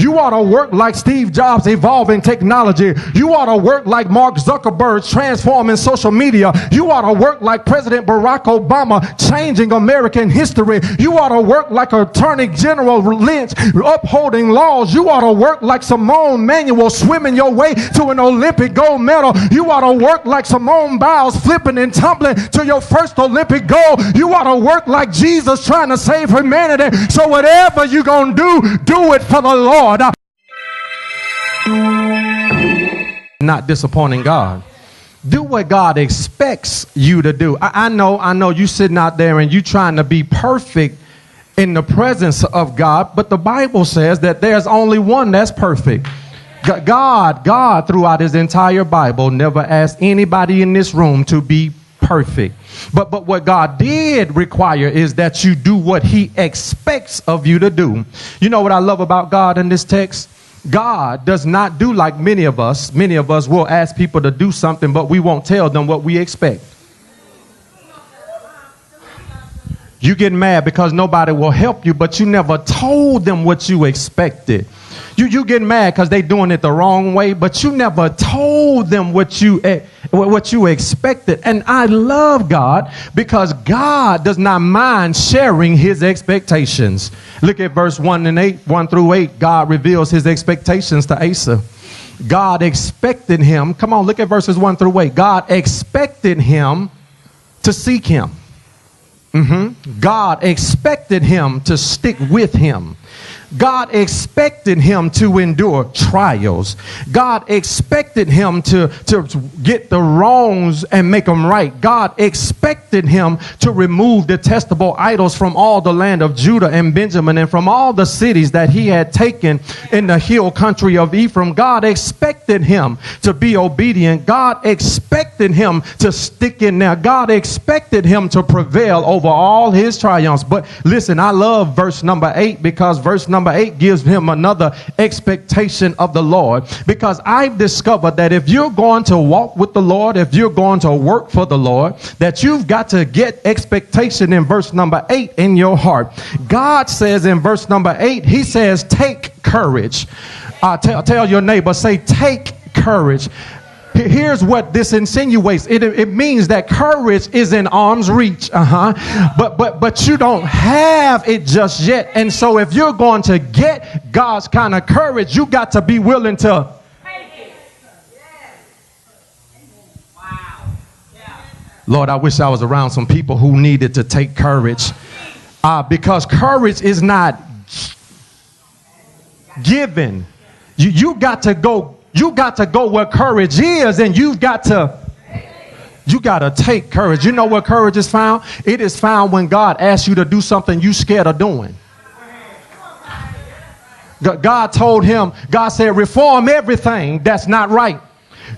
You ought to work like Steve Jobs evolving technology. You ought to work like Mark Zuckerberg transforming social media. You ought to work like President Barack Obama changing American history. You ought to work like Attorney General Lynch upholding laws. You ought to work like Simone Manuel swimming your way to an Olympic gold medal. You ought to work like Simone Biles flipping and tumbling to your first Olympic gold. You ought to work like Jesus trying to save humanity. So whatever you're going to do it for the Lord. Not disappointing God. Do what God expects you to do. I know you sitting out there and you trying to be perfect in the presence of God, but the Bible says that there's only one that's perfect. God throughout his entire Bible never asked anybody in this room to be perfect. But what God did require is that you do what he expects of you to do. You know what I love about God in this text? God does not do like many of us. Many of us will ask people to do something, but we won't tell them what we expect. You get mad because nobody will help you, but you never told them what you expected. You get mad because they doing it the wrong way, but you never told them what you expected. And I love God because God does not mind sharing his expectations. Look at verse 1 through 8. God reveals his expectations to Asa. God expected him. Come on, look at verses 1 through 8. God expected him to seek him. God expected him to stick with him. God expected him to endure trials. God expected him to get the wrongs and make them right. God expected him to remove detestable idols from all the land of Judah and Benjamin and from all the cities that he had taken in the hill country of Ephraim. God expected him to be obedient. God expected him to stick in there. God expected him to prevail over all his triumphs. But listen, I love verse number 8 because verse number 8 gives him another expectation of the Lord, because I've discovered that if you're going to walk with the Lord, if you're going to work for the Lord, that you've got to get expectation in verse number 8 in your heart. God says in verse number 8, he says, take courage. Tell your neighbor, say, take courage. Here's what this insinuates. It means that courage is in arm's reach. But you don't have it just yet. And so if you're going to get God's kind of courage, you got to be willing to take it. Wow. Lord, I wish I was around some people who needed to take courage. Because courage is not given. You got to go. You got to go where courage is, and you got to take courage. You know where courage is found? It is found when God asks you to do something you scared of doing. God told him, God said, reform everything that's not right.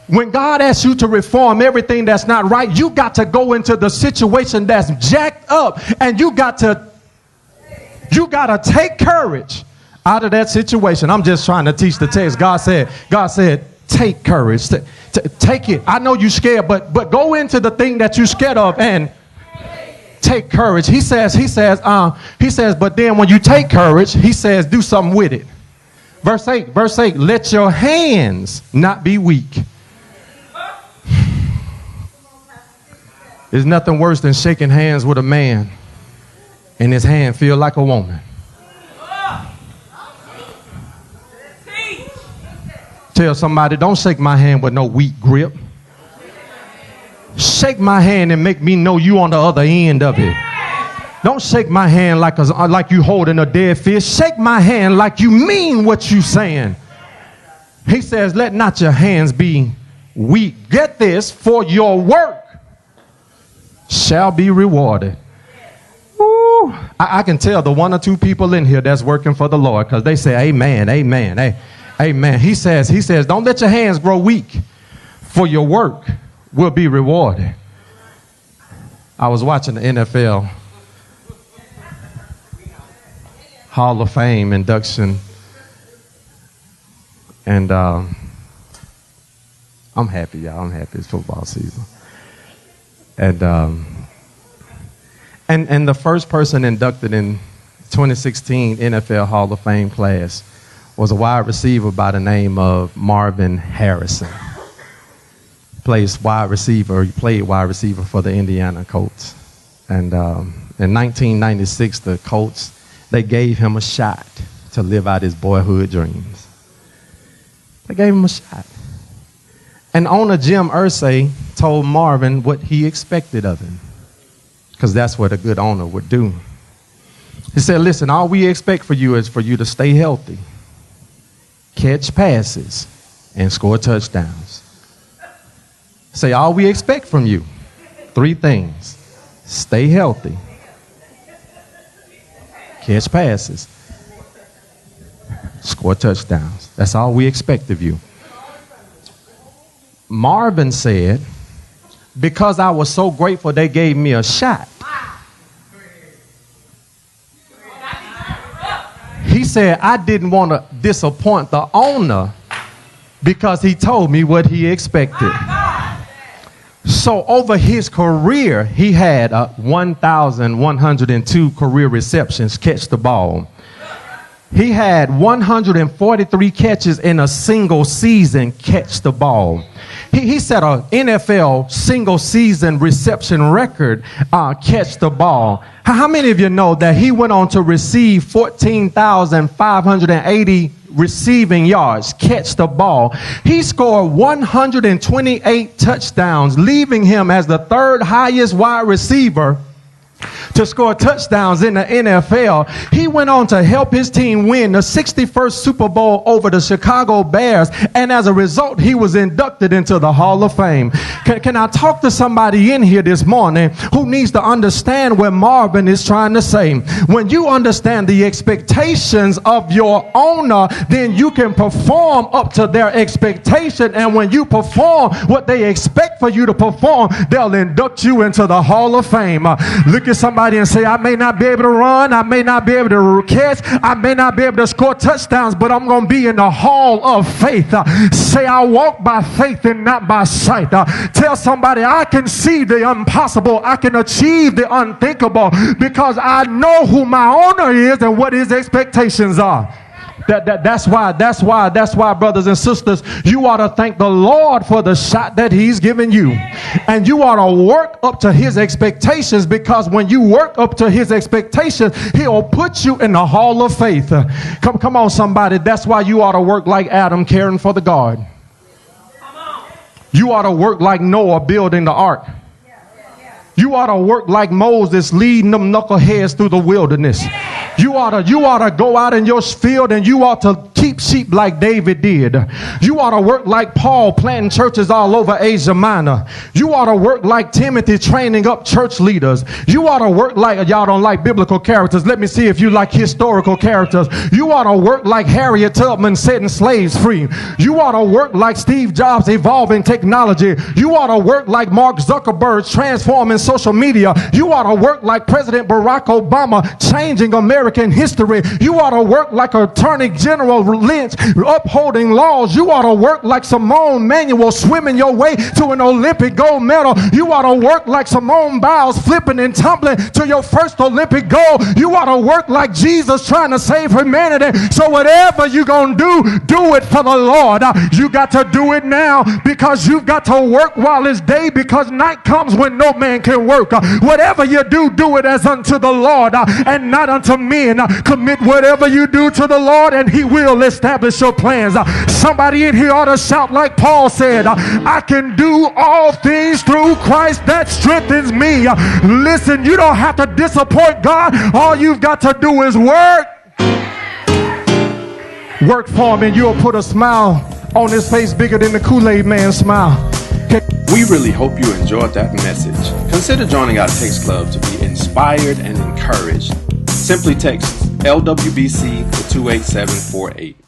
When God asks you to reform everything that's not right, you got to go into the situation that's jacked up, and you got to take courage out of that situation. I'm just trying to teach the text. God said, take courage. Take it. I know you're scared, but go into the thing that you're scared of and take courage. He says, but then when you take courage, he says, do something with it. Verse 8, let your hands not be weak. There's nothing worse than shaking hands with a man and his hand feel like a woman. Tell somebody, don't shake my hand with no weak grip. Shake my hand and make me know you on the other end of it. Don't shake my hand like you holding a dead fish. Shake my hand like you mean what you saying. He says, let not your hands be weak. Get this, for your work shall be rewarded. Ooh, I can tell the one or two people in here that's working for the Lord, because they say, amen, amen, hey. Amen. He says, don't let your hands grow weak, for your work will be rewarded. I was watching the NFL Hall of Fame induction, and I'm happy, y'all. I'm happy it's football season. And the first person inducted in 2016 NFL Hall of Fame class was a wide receiver by the name of Marvin Harrison. He played wide receiver for the Indiana Colts. And in 1996, the Colts, they gave him a shot to live out his boyhood dreams. They gave him a shot. And owner Jim Irsay told Marvin what he expected of him, because that's what a good owner would do. He said, listen, all we expect for you is for you to stay healthy, catch passes, and score touchdowns. Say, all we expect from you, 3 things: stay healthy, catch passes, score touchdowns. That's all we expect of you. Marvin said, because I was so grateful they gave me a shot. He said, I didn't want to disappoint the owner because he told me what he expected. So over his career, he had 1,102 career receptions, catch the ball. He had 143 catches in a single season, catch the ball. He set an NFL single season reception record, catch the ball. How many of you know that he went on to receive 14,580 receiving yards, catch the ball? He scored 128 touchdowns, leaving him as the 3rd highest wide receiver to score touchdowns in the NFL. He went on to help his team win the 61st Super Bowl over the Chicago Bears, and as a result, he was inducted into the Hall of Fame. Can I talk to somebody in here this morning who needs to understand what Marvin is trying to say? When you understand the expectations of your owner, then you can perform up to their expectation, and when you perform what they expect for you to perform, they'll induct you into the Hall of Fame. Look at somebody and say, I may not be able to run, I may not be able to catch, I may not be able to score touchdowns, but I'm going to be in the hall of faith. Say, I walk by faith and not by sight. Tell somebody, I can see the impossible, I can achieve the unthinkable, because I know who my owner is and what his expectations are. That's why, brothers and sisters, you ought to thank the Lord for the shot that he's given you. And you ought to work up to his expectations, because when you work up to his expectations, he'll put you in the hall of faith. Come on, somebody. That's why you ought to work like Adam caring for the garden. You ought to work like Noah building the ark. You ought to work like Moses leading them knuckleheads through the wilderness. You ought to go out in your field and you ought to keep sheep like David did. You ought to work like Paul planting churches all over Asia Minor. You ought to work like Timothy training up church leaders. You ought to work like, y'all don't like biblical characters. Let me see if you like historical characters. You ought to work like Harriet Tubman setting slaves free. You ought to work like Steve Jobs evolving technology. You ought to work like Mark Zuckerberg transforming social media. You ought to work like President Barack Obama changing American history. You ought to work like Attorney General Lynch upholding laws. You ought to work like Simone Manuel swimming your way to an Olympic gold medal. You ought to work like Simone Biles flipping and tumbling to your first Olympic gold. You ought to work like Jesus trying to save humanity. So whatever you're going to do it for the Lord. You got to do it now, because you've got to work while it's day, because night comes when no man can work. Whatever you do it as unto the Lord and not unto men. Commit whatever you do to the Lord and he will establish your plans. Somebody in here ought to shout like Paul said, I can do all things through Christ that strengthens me. Listen, you don't have to disappoint God. All you've got to do is work. Work for him and you'll put a smile on his face bigger than the Kool-Aid Man smile. We really hope you enjoyed that message. Consider joining our text club to be inspired and encouraged. Simply text LWBC to 28748.